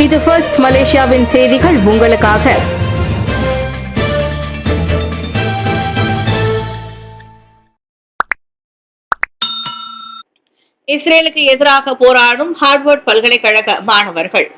இது ஃபர்ஸ்ட் மலேசியாவின் செய்திகள் உங்களுக்காக. இஸ்ரேலுக்கு எதிராக போராடும் ஹார்வர்ட் பல்கலைக்கழக மாணவர்கள்.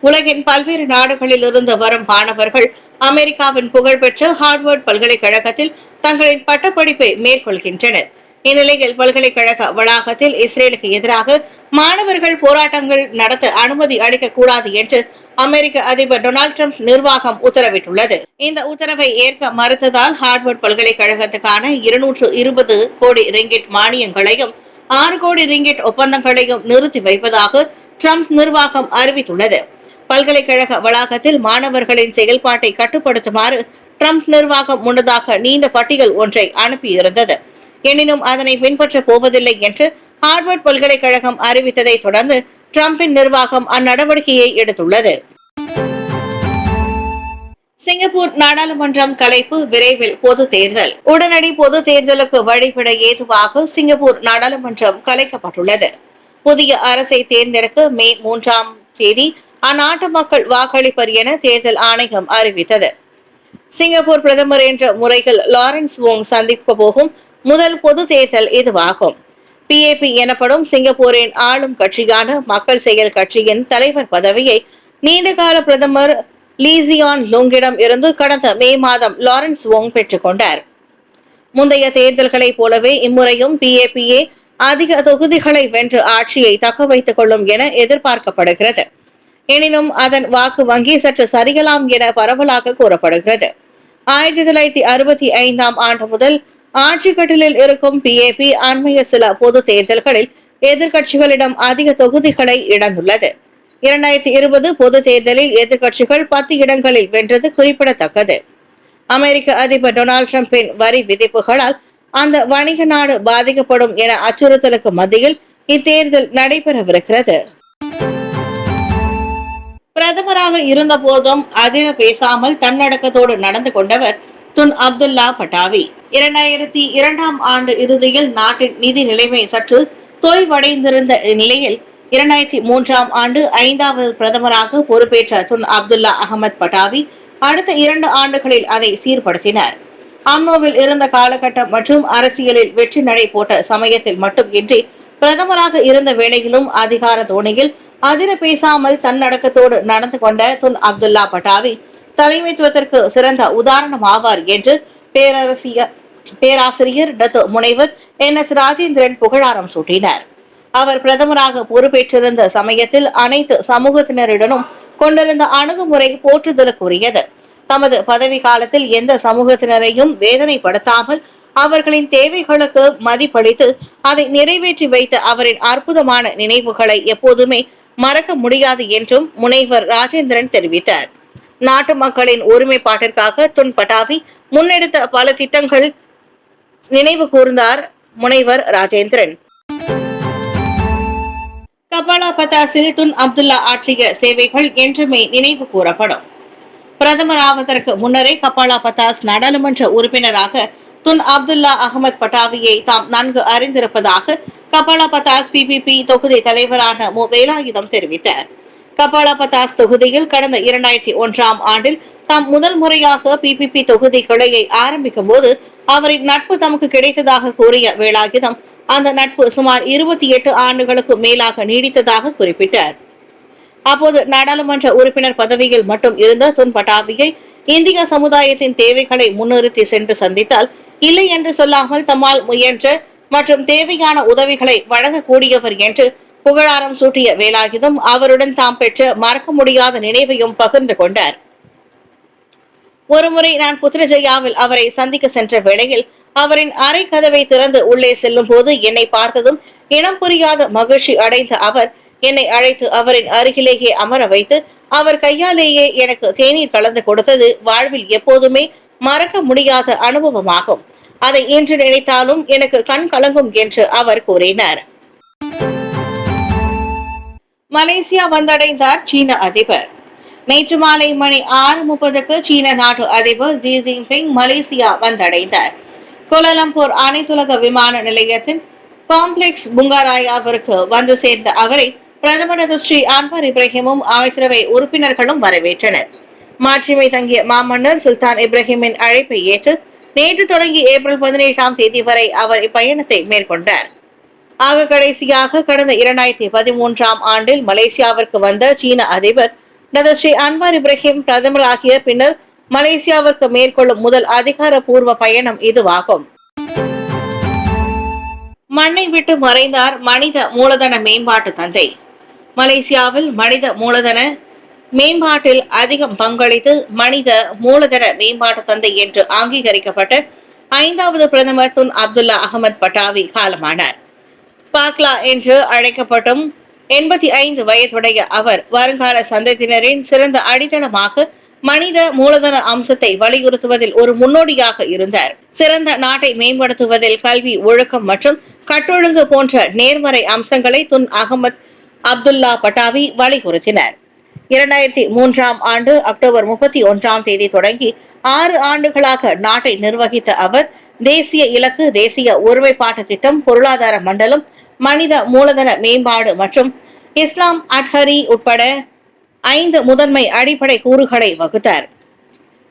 உலகின் பல்வேறு நாடுகளில் இருந்து வரும் மாணவர்கள் அமெரிக்காவின் புகழ்பெற்ற ஹார்வர்ட் பல்கலைக்கழகத்தில் தங்களின் பட்டப்படிப்பை மேற்கொள்கின்றனர். இந்நிலையில் பல்கலைக்கழக வளாகத்தில் இஸ்ரேலுக்கு எதிராக மாணவர்கள் போராட்டங்கள் நடத்த அனுமதி அளிக்கக்கூடாது என்று அமெரிக்க அதிபர் டொனால்டு டிரம்ப் நிர்வாகம் உத்தரவிட்டுள்ளது. இந்த உத்தரவை ஏற்க மறுத்ததால் ஹார்வர்ட் பல்கலைக்கழகத்துக்கான 220 கோடி ரிங்கிட் மானியங்களையும் 6 கோடி ரிங்கிட் ஒப்பந்தங்களையும் நிறுத்தி வைப்பதாக டிரம்ப் நிர்வாகம் அறிவித்துள்ளது. பல்கலைக்கழக வளாகத்தில் மாணவர்களின் செயல்பாட்டை கட்டுப்படுத்துமாறு டிரம்ப் நிர்வாகம் முன்னதாக நீண்ட பட்டியல் ஒன்றை அனுப்பியிருந்தது. எனினும் அதனை பின்பற்ற போவதில்லை என்று ஹார்வர்ட் பல்கலைக்கழகம் அறிவித்ததை தொடர்ந்து டிரம்பின் நிர்வாகம் அந்நடவடிக்கையை எடுத்துள்ளது. சிங்கப்பூர் நாடாளுமன்றம் கலைப்பு, விரைவில் பொது தேர்தல். உடனடி பொது தேர்தலுக்கு வழிபட ஏதுவாக சிங்கப்பூர் நாடாளுமன்றம் கலைக்கப்பட்டுள்ளது. புதிய அரசை தேர்ந்தெடுக்க மே 3ஆம் தேதி அந்நாட்டு மக்கள் வாக்களிப்பர் என தேர்தல் ஆணையம் அறிவித்தது. சிங்கப்பூர் பிரதமர் என்ற முறையில் லாரன்ஸ் வோங் சந்திக்க போகும் முதல் பொது தேர்தல் இதுவாகும். PAP எனப்படும் சிங்கப்பூரின் ஆளும் கட்சியான மக்கள் செயல் கட்சியின் தலைவர் பதவியை நீண்டகால பிரதமர் லீசியான் லூங்கிடம் இருந்து கடந்த மே மாதம் லாரன்ஸ் வோங் பெற்றுக் கொண்டார். முந்தைய தேர்தல்களை போலவே இம்முறையும் PAPயே அதிக தொகுதிகளை வென்று ஆட்சியை தக்க வைத்துக் கொள்ளும் என எதிர்பார்க்கப்படுகிறது. எனினும் அதன் வாக்கு வங்கி சற்று சரியலாம் என பரவலாக கூறப்படுகிறது. 1965ஆம் ஆண்டு முதல் ஆட்சி கட்டிலில் இருக்கும் PAP அண்மைய சில பொது தேர்தல்களில் எதிர்கட்சிகளிடம் அதிக தொகுதிகளை இழந்துள்ளது. 2020 பொது தேர்தலில் எதிர்கட்சிகள் 10 இடங்களில் வென்றது குறிப்பிடத்தக்கது. அமெரிக்க அதிபர் டொனால்டு டிரம்பின் வரி விதிப்புகளால் அந்த வணிக நாடு பாதிக்கப்படும் என அச்சுறுத்தலுக்கு மத்தியில் இத்தேர்தல் நடைபெறவிருக்கிறது. பிரதமராக இருந்த போதும் அதிர பேசாமல் தன்னடக்கத்தோடு நடந்து கொண்டவர் துன் அப்துல்லா பட்டாவி. 2002ஆம் ஆண்டு இறுதியில் நாட்டின் நிதி நிலைமை சற்று தொய்வடைந்திருந்த நிலையில் 2003ஆம் ஆண்டு 5வது பிரதமராக பொறுப்பேற்ற துன் அப்துல்லா அகமது பட்டாவி அடுத்த 2 ஆண்டுகளில் அதை சீர்படுத்தினார். அம்னோவில் இருந்த காலகட்டம் மற்றும் அரசியலில் வெற்றி நடை போட்ட சமயத்தில் மட்டும் இன்றி பிரதமராக இருந்த வேளையிலும் அதிகார தோணியில் அதிர பேசாமல் தன்னடக்கத்தோடு நடந்து கொண்ட துன் அப்துல்லா பட்டாவி தலைமைத்துவத்திற்கு சிறந்த உதாரணம் ஆவார் என்று பேராசிரியர் டத்து முனைவர் NS ராஜேந்திரன் புகழாரம் சூட்டினார். அவர் பிரதமராக பொறுப்பேற்றிருந்த சமயத்தில் அனைத்து சமூகத்தினரிடமும் கொண்டிருந்த அணுகுமுறை போற்றுதலுக்குரியது. தமது பதவி காலத்தில் எந்த சமூகத்தினரையும் வேதனைப்படுத்தாமல் அவர்களின் தேவைகளுக்கு மதிப்பளித்து அதை நிறைவேற்றி வைத்த அவரின் அற்புதமான நினைவுகளை எப்போதுமே மறக்க முடியாது என்றும் முனைவர் ராஜேந்திரன் தெரிவித்தார். நாட்டு மக்களின் ஒருமைப்பாட்டிற்காக துன் பட்டாவி முன்னெடுத்த பல திட்டங்கள் நினைவு கூர்ந்தார் முனைவர் ராஜேந்திரன். கபாலா பத்தாஸில் துன் அப்துல்லா ஆற்றிய சேவைகள் என்றுமே நினைவு கூறப்படும். பிரதமர் ஆவதற்கு முன்னரே கபாலா பத்தாஸ் நாடாளுமன்ற உறுப்பினராக துன் அப்துல்லா அகமது பட்டாவியை தாம் நன்கு அறிந்திருப்பதாக கபாலா பத்தாஸ் PPP தொகுதி தலைவரான மு வேலாயுதம் தெரிவித்தார். கபாலா பத்தாஸ் தொகுதியில் கடந்த 2001ஆம் ஆண்டில் தாம் முதல் முறையாக PPP தொகுதி கிளையை ஆரம்பிக்கும் போது அவரின் நட்பு தமக்கு கிடைத்ததாக கூறிய வேலாயுதம் அந்த நட்பு சுமார் 28 ஆண்டுகளுக்கு மேலாக நீடித்ததாக குறிப்பிட்டார். அப்போது நாடாளுமன்ற உறுப்பினர் பதவியில் மட்டும் இருந்த துன் பட்டாவியை இந்திய சமுதாயத்தின் தேவைகளை முன்னிறுத்தி சென்று சந்தித்தால் இல்லை என்று சொல்லாமல் தம்மால் முயன்ற மற்றும் தேவையான உதவிகளை வழங்கக்கூடியவர் என்று புகழாரம் சூட்டிய வேலாயுதம் அவருடன் தாம் பெற்ற மறக்க முடியாத நினைவையும் பகிர்ந்து கொண்டார். ஒருமுறை நான் புத்ரஜயாவில் அவரை சந்திக்க சென்ற வேளையில் அவரின் அறை கதவை திறந்து உள்ளே செல்லும் போது என்னை பார்த்ததும் இனம் புரியாத மகிழ்ச்சி அடைந்த அவர் என்னை அழைத்து அவரின் அருகிலேயே அமர வைத்து அவர் கையாலேயே எனக்கு தேநீர் கலந்து கொடுத்தது வாழ்வில் எப்போதுமே மறக்க முடியாத அனுபவமாகும். அதை இன்று நினைத்தாலும் எனக்கு கண் கலங்கும் என்று அவர் கூறினார். மலேசியா வந்தடைந்தார் சீன அதிபர். நேற்று மாலை மணி 6:30க்கு சீன நாட்டு அதிபர் ஜி ஜின்பிங் மலேசியா வந்தடைந்தார். கோலாலம்பூர் அனைத்துலக விமான நிலையத்தின் காம்ப்ளெக்ஸ் புங்காராயாவிற்கு வந்து சேர்ந்த அவரை பிரதமர் ஸ்ரீ அன்வார் இப்ராஹிமும் அமைச்சரவை உறுப்பினர்களும் வரவேற்றனர். மாட்சிமை தங்கிய மாமன்னர் சுல்தான் இப்ராஹிமின் அழைப்பை ஏற்று நேற்று தொடங்கி ஏப்ரல் 17ஆம் தேதி வரை அவர் இப்பயணத்தை மேற்கொண்டார். ஆக கடைசியாக கடந்த 2013ஆம் ஆண்டில் மலேசியாவிற்கு வந்த சீன அதிபர் ஸ்ரீ அன்வார் இப்ராஹிம் பிரதமராகிய பின்னர் மலேசியாவிற்கு மேற்கொள்ளும் முதல் அதிகாரப்பூர்வ பயணம் இதுவாகும். மண்ணை விட்டு மறைந்தார் மனித மூலதன மேம்பாட்டு தந்தை. மலேசியாவில் மனித மூலதன மேம்பாட்டில் அதிகம் பங்களித்து மனித மூலதன மேம்பாட்டு தந்தை என்று அங்கீகரிக்கப்பட்ட 5வது பிரதமர் துன் அப்துல்லா அகமது பட்டாவி காலமானார். பாக்லா என்று அழைக்கப்பட்டும் 85 வயதுடைய அவர் வருங்கால சந்ததியினரின் சிறந்த அடித்தளமாக மனித மூலதன அம்சத்தை வலியுறுத்துவதில் ஒரு முன்னோடியாக இருந்தார். சிறந்த நாட்டை மேம்படுத்துவதில் கல்வி, ஒழுக்கம் மற்றும் கட்டொழுங்கு போன்ற நேர்மறை அம்சங்களை துன் அகமது அப்துல்லா பட்டாவி வலியுறுத்தினர். 2003ஆம் ஆண்டு அக்டோபர் 31ஆம் தேதி தொடங்கி 6 ஆண்டுகளாக நாட்டை நிர்வகித்த அவர் தேசிய இலக்கு, தேசிய ஒருமைப்பாட்டு திட்டம், பொருளாதார மண்டலம், மனித மூலதன மேம்பாடு மற்றும் இஸ்லாம் அட்ஹரி உட்பட 5 முதன்மை அடிப்படை கூறுகளை வகுத்தார்.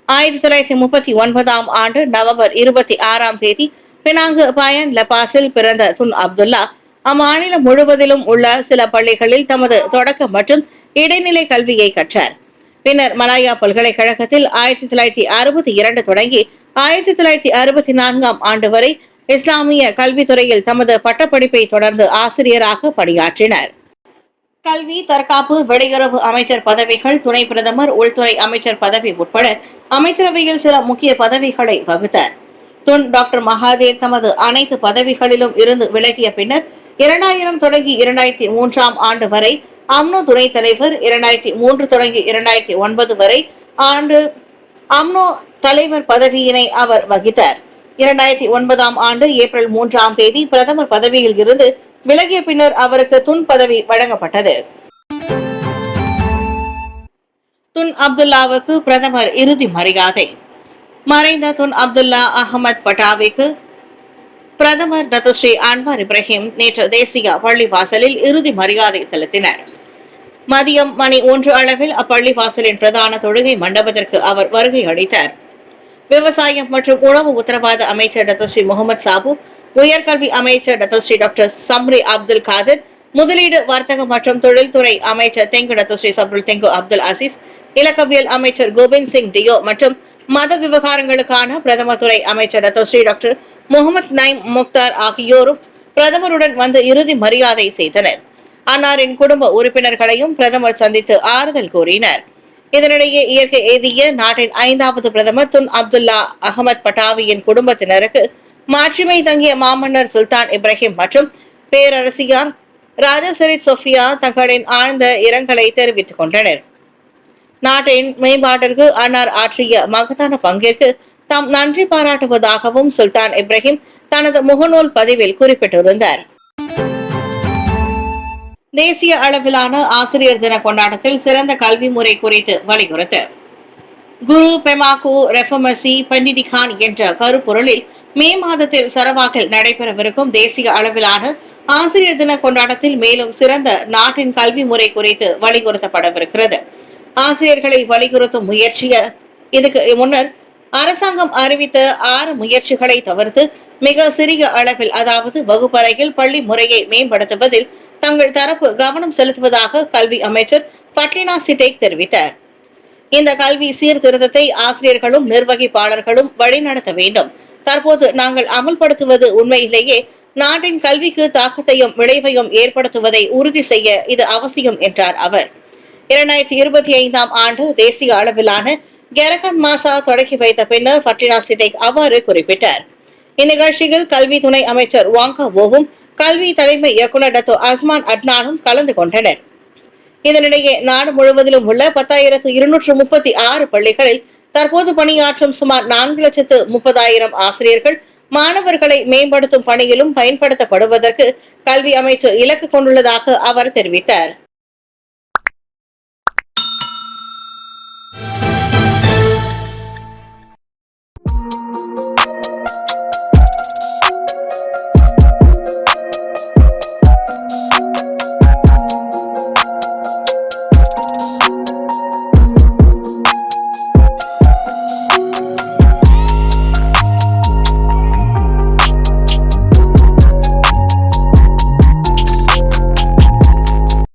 1939ஆம் ஆண்டு நவம்பர் 26ஆம் தேதி பினாங்கு பயன் லபாஸில் பிறந்த துன் அப்துல்லா அம்மாநிலம் முழுவதிலும் உள்ள சில பள்ளிகளில் தமது தொடக்க மற்றும் இடைநிலை கல்வியை கற்றார். பின்னர் மலாயா பல்கலைக்கழகத்தில் 1962 தொடங்கி 1964ஆம் ஆண்டு வரை இஸ்லாமிய கல்வித்துறையில் தமது பட்டப்படிப்பை தொடர்ந்து ஆசிரியராக பணியாற்றினார். கல்வி, தற்காப்பு, வெளியுறவு அமைச்சர் பதவிகள், துணை பிரதமர், உள்துறை அமைச்சர் பதவி உட்பட அமைச்சரவையில் சில முக்கிய பதவிகளை வகுத்தார். துன் டாக்டர் மகாதேர் தமது அனைத்து பதவிகளிலும் இருந்து விலகிய பின்னர் 2000 தொடங்கி 2003ஆம் ஆண்டு வரை அம்னோ துணைத் தலைவர், 2003 தொடங்கி 2009 வரை ஆண்டு அம்னோ தலைவர் பதவியினை அவர் வகித்தார். 2009ஆம் ஆண்டு ஏப்ரல் 3ஆம் தேதி பிரதமர் பதவியில் இருந்து விலகிய பின்னர் அவருக்கு துன் பதவி வழங்கப்பட்டது. துன் அப்துல்லாவுக்கு பிரதமர் இறுதி மரியாதை. மறைந்த துன் அப்துல்லா அகமது பட்டாவிக்கு பிரதமர் ஸ்ரீ அன்வார் இப்ராஹிம் நேற்று தேசிய பள்ளி வாசலில் இறுதி மரியாதை செலுத்தினர். மதியம் மணி 1 அளவில் அப்பள்ளி வாசலின் பிரதான தொழுகை மண்டபத்திற்கு அவர் வருகை அளித்தார். விவசாயம் மற்றும் உணவு உத்தரவாத அமைச்சர் ஸ்ரீ முகமது சாபு, உயர்கல்வி அமைச்சர் ஸ்ரீ டாக்டர் சம்ரி அப்துல் காதிர், முதலீடு, வர்த்தகம் மற்றும் தொழில்துறை அமைச்சர் தெங்கு ஸ்ரீ சப்ருல் தெங்கு அப்துல் அசீஸ், இலக்கவியல் அமைச்சர் கோவிந்த் சிங் டியோ மற்றும் மத விவகாரங்களுக்கான பிரதமர் துறை அமைச்சர் ஸ்ரீ டாக்டர் முகமது நைம் முக்தார் ஆகியோரும் பிரதமருடன் வந்து இறுதி மரியாதை செய்தனர். அன்னாரின் குடும்ப உறுப்பினர்களையும் பிரதமர் சந்தித்து ஆறுதல் கூறினர். இதனிடையே இயற்கை எய்திய நாட்டின் 5வது பிரதமர் துன் அப்துல்லா அகமது பட்டாவியின் குடும்பத்தினருக்கு மாட்சிமை தங்கிய மாமன்னர் சுல்தான் இப்ராஹிம் மற்றும் பேரரசியார் ராஜா சரித் சோஃபியா தங்களின் ஆழ்ந்த இரங்கலை தெரிவித்துக் கொண்டனர். நாட்டின் மேம்பாட்டிற்கு அன்னார் ஆற்றிய மகத்தான பங்கிற்கு தாம் நன்றி பாராட்டுவதாகவும் சுல்தான் இப்ராஹிம் தனது முகநூல் பதிவில் குறிப்பிட்டிருந்தார். தேசிய அளவிலான ஆசிரியர் தின கொண்டாட்டத்தில் சிறந்த கல்வி முறை குறித்து வலியுறுத்து குரு பெமாகு ரெஃபமசி பண்டிடிகான் என்ற கருப்பொருளில் மே மாதத்தில் சரவாக்கில் நடைபெறவிருக்கும் தேசிய அளவிலான ஆசிரியர் தின கொண்டாட்டத்தில் மேலும் சிறந்த நாட்டின் கல்வி முறை குறித்து வலியுறுத்தப்படவிருக்கிறது. ஆசிரியர்களை வலியுறுத்தும் முயற்சிய இதுக்கு முன்னர் அரசாங்கம் அறிவித்த 6 முயற்சிகளை தவிர்த்து மிக சிறிய அளவில், அதாவது வகுப்பறையில் பள்ளி முறையை மேம்படுத்துவதில் தங்கள் தரப்பு கவனம் செலுத்துவதாக கல்வி அமைச்சர் பட்லினா சிட்டேக் தெரிவித்தார். இந்த கல்வி சீர்திருத்தத்தை ஆசிரியர்களும் நிர்வகிப்பாளர்களும் வழிநடத்த வேண்டும். தற்போது நாங்கள் அமல்படுத்துவது உண்மையிலேயே நாட்டின் கல்விக்கு தாக்கத்தையும் விளைவையும் ஏற்படுத்துவதை உறுதி செய்ய இது அவசியம் என்றார் அவர். 2025ஆம் ஆண்டு தேசிய அளவிலான கெரகன் மாசா தொடங்கி வைத்த பின்னர் பட்லினா சிட்டேக் அவ்வாறு குறிப்பிட்டார். இந்நிகழ்ச்சியில் கல்வி துணை அமைச்சர் வாங்கா ஓவும் கல்வி தலைமை இயக்குநர் அஸ்மான் அட்னானும் கலந்து கொண்டனர். இதனிடையே நாடு முழுவதிலும் உள்ள 10,236 பள்ளிகளில் தற்போது பணியாற்றும் சுமார் 4,30,000 ஆசிரியர்கள் மாணவர்களை மேம்படுத்தும் பணியிலும் பயன்படுத்தப்படுவதற்கு கல்வி அமைச்சர் இலக்கு கொண்டுள்ளதாக அவர் தெரிவித்தார்.